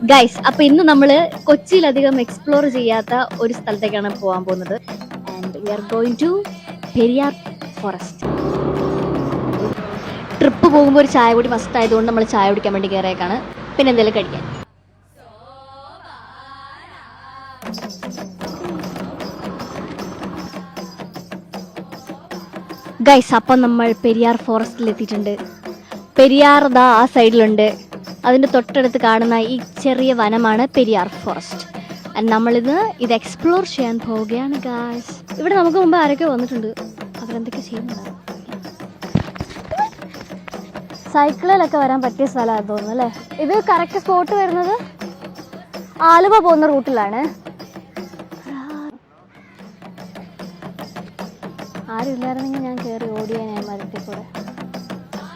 Guys, അപ്പൊ ഇന്ന് നമ്മള് കൊച്ചിയിലധികം എക്സ്പ്ലോർ ചെയ്യാത്ത ഒരു സ്ഥലത്തേക്കാണ് പോകാൻ പോകുന്നത്. And we are going to Periyar forest. Trip പോകുമ്പോൾ ഒരു ചായ കൂടി മസ്റ്റ് ആയതുകൊണ്ട് നമ്മൾ ചായ കുടിക്കാൻ വേണ്ടി കയറിയേക്കാണ്. പിന്നെ എന്തെങ്കിലും കഴിക്കാൻ. ഗൈസ്, അപ്പം നമ്മൾ പെരിയാർ ഫോറസ്റ്റിൽ എത്തിയിട്ടുണ്ട്. പെരിയാർ ദാ ആ സൈഡിലുണ്ട്. അതിൻ്റെ തൊട്ടടുത്ത് കാണുന്ന ഈ ചെറിയ വനമാണ് പെരിയാർ ഫോറസ്റ്റ്. നമ്മളിത് എക്സ്പ്ലോർ ചെയ്യാൻ പോവുകയാണ് ഗൈസ്. ഇവിടെ നമുക്ക് മുമ്പ് ആരൊക്കെ വന്നിട്ടുണ്ട്, അവരെന്തൊക്കെ ചെയ്യുന്നുണ്ടാവും. സൈക്കിളിലൊക്കെ വരാൻ പറ്റിയ സ്ഥലമാണ് തോന്നുന്നു അല്ലേ. ഇത് കറക്റ്റ് സ്പോട്ട് വരുന്നത് ആലുവ പോകുന്ന റൂട്ടിലാണ്. ആരും ഇല്ലായിരുന്നെങ്കിൽ ഞാൻ കയറി ഓടിയാൻ മരത്തിൽ കൂടെ.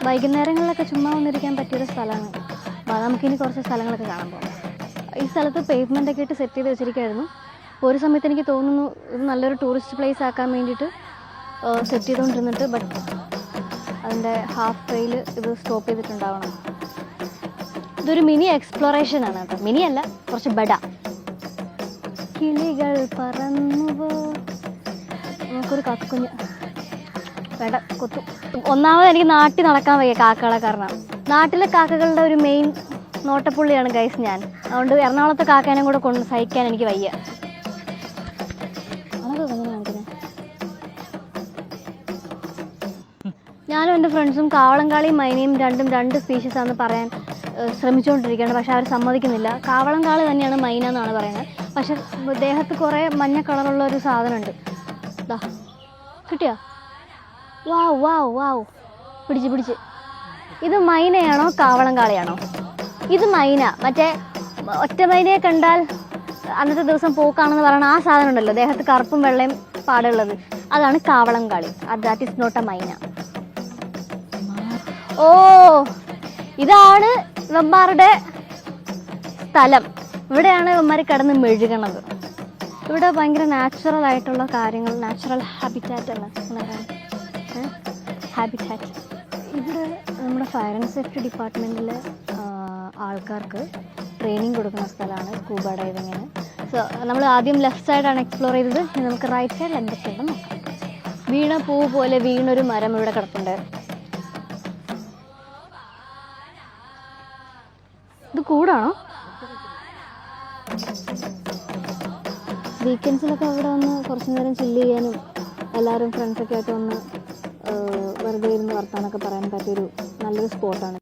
വൈകുന്നേരങ്ങളിലൊക്കെ ചുമ്മാ വന്നിരിക്കാൻ പറ്റിയൊരു സ്ഥലമാണ്. നമുക്കിനി കുറച്ച് സ്ഥലങ്ങളൊക്കെ കാണാൻ പോകാം. ഈ സ്ഥലത്ത് പേയ്മെൻ്റ് ഒക്കെ ഇട്ട് സെറ്റ് ചെയ്ത് വെച്ചിരിക്കുകയായിരുന്നു. അപ്പോൾ ഒരു സമയത്ത് എനിക്ക് തോന്നുന്നു ഇത് നല്ലൊരു ടൂറിസ്റ്റ് പ്ലേസ് ആക്കാൻ വേണ്ടിയിട്ട് സെറ്റ് ചെയ്തുകൊണ്ടിരുന്നിട്ട് ബട്ട് അതിൻ്റെ ഹാഫ് വേയിൽ ഇത് സ്റ്റോപ്പ് ചെയ്തിട്ടുണ്ടാവണം. ഇതൊരു മിനി എക്സ്പ്ലോറേഷനാണ് കേട്ടോ. മിനി അല്ല, കുറച്ച് ബഡ. കിളികൾ പറന്നുവോ. നമുക്കൊരു കാക്കുഞ്ഞ് വേണ്ട, കൊത്തു. ഒന്നാമത് എനിക്ക് നാട്ടിൽ നടക്കാൻ വയ്യ കാക്കകളെ കാരണം. നാട്ടിലെ കാക്കകളുടെ ഒരു മെയിൻ നോട്ടപ്പുള്ളിയാണ് ഗൈസ് ഞാൻ. അതുകൊണ്ട് എറണാകുളത്തെ കാക്കേനും കൂടെ കൊണ്ട് സഹിക്കാൻ എനിക്ക് വയ്യ. ഞാനും എൻ്റെ ഫ്രണ്ട്സും കാവളംകാളിയും മൈനയും രണ്ട് സ്പീഷീസ് ആണെന്ന് പറയാൻ ശ്രമിച്ചുകൊണ്ടിരിക്കുകയാണ്. പക്ഷെ അവർ സമ്മതിക്കുന്നില്ല. കാവളംകാളി തന്നെയാണ് മൈന എന്നാണ് പറയുന്നത്. പക്ഷെ ദേഹത്ത് കുറേ മഞ്ഞ കളറുള്ള ഒരു സാധനമുണ്ട്. ഇതാ കിട്ടിയോ? വാവ് വാവ് വാവ്, പിടിച്ച്. ഇത് മൈനയാണോ കാവളംകാളിയാണോ? ഇത് മൈന. മറ്റേ ഒറ്റ മൈനയെ കണ്ടാൽ അന്നത്തെ ദിവസം പോക്കാണെന്ന് പറയുന്ന ആ സാധനം ഉണ്ടല്ലോ, ദേഹത്ത് കറുപ്പും വെള്ളയും പാടുള്ളത്, അതാണ് കാവളംകാളി. ദാറ്റ് ഈസ് നോട്ട് എ മൈന. ഓ, ഇതാണ് ഇവന്മാരുടെ സ്ഥലം. ഇവിടെയാണ് ഇവന്മാർ കിടന്ന് മെഴുകണത്. ഇവിടെ ഭയങ്കര നാച്ചുറൽ ആയിട്ടുള്ള കാര്യങ്ങൾ, നാച്ചുറൽ ഹാബിറ്റാറ്റ് അല്ല ഹാബിറ്റാറ്റ്. ഇവിടെ നമ്മുടെ ഫയർ ആൻഡ് സേഫ്റ്റി ഡിപ്പാർട്ട്മെൻറ്റിലെ ആൾക്കാർക്ക് ട്രെയിനിങ് കൊടുക്കുന്ന സ്ഥലമാണ് സ്കൂബ ഡൈവിങ്ങിന്. സോ നമ്മൾ ആദ്യം ലെഫ്റ്റ് സൈഡാണ് എക്സ്പ്ലോർ ചെയ്തത്. ഇനി നമുക്ക് റൈറ്റ് സൈഡിൽ എന്തൊക്കെയുണ്ടെന്ന് നോക്കാം. വീണ പൂ പോലെ വീണൊരു മരം ഇവിടെ കിടപ്പുണ്ട്. ഇത് കൂടാണോ? വീക്കെൻഡ്സിലൊക്കെ അവിടെ വന്ന് കുറച്ച് നേരം ചില്ല് ചെയ്യാനും എല്ലാവരും ഫ്രണ്ട്സൊക്കെ ആയിട്ട് വന്ന് വെറുതെ ഇരുന്ന് വർത്താനൊക്കെ പറയാൻ പറ്റിയൊരു നല്ലൊരു സ്പോട്ടാണ്.